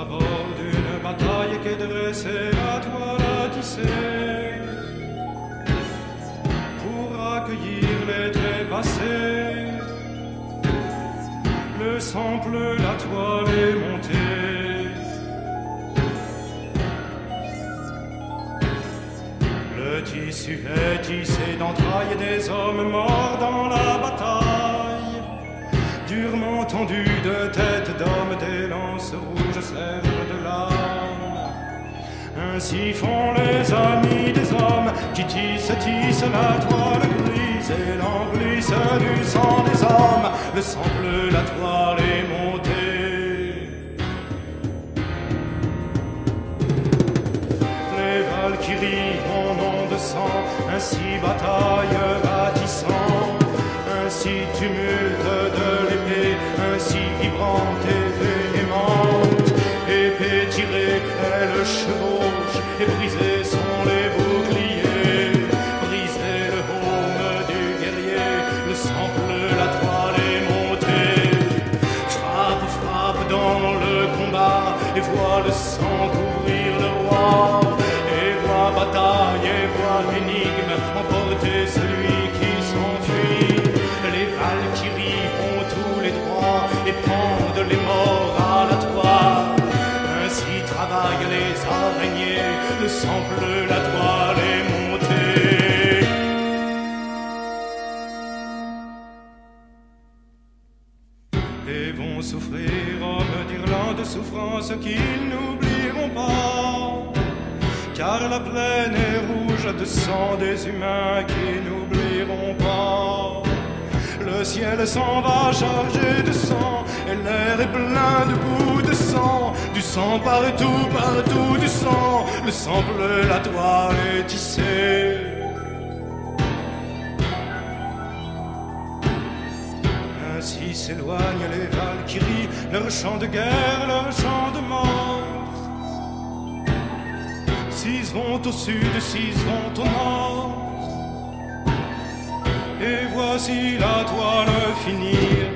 bord d'une bataille qu'est dressée la toile à tisser pour accueillir les trépassés. Le sang pleut, la toile est montée. Le tissu est tissé d'entrailles des hommes morts dans la bataille, durement tendus de têtes d'hommes, des lances rouges servent de lames. Ainsi font les amis des hommes qui tissent la toile grise et l'emplissent du sang des hommes. Le sang bleu, la toile est montée. Les Valkyries en ont de sang, ainsi bataille bâtissant, ainsi tumulte de l'épée, ainsi vibrante et véhémente. Épée tirée, elle chevauche, et brisés sont les boucliers. Brisé le haume du guerrier, le sang bleu, la toile est montée. Frappe, frappe dans le combat, et vois le sang couvrir le roi. Et vois bataille, et vois énigme, emporter celui qui s'enfuit. Les Valkyries ont tous les droits, et pendent les morts à la toile. Ainsi travaillent les araignées, le sang bleu, la toile est montée. Et vont souffrir, hommes d'Irlande, souffrances qu'ils n'oublieront pas, car la plaine est rouge de sang des humains qui n'oublieront pas. Le ciel s'en va chargé de sang, et l'air est plein de goût de sang. Du sang partout, partout du sang. Le sang bleu, la toile est tissée. Ainsi s'éloignent les Valkyries, leur chant de guerre, leur chant de mort. Six vont au sud, six vont au nord. Et voici la toile finir.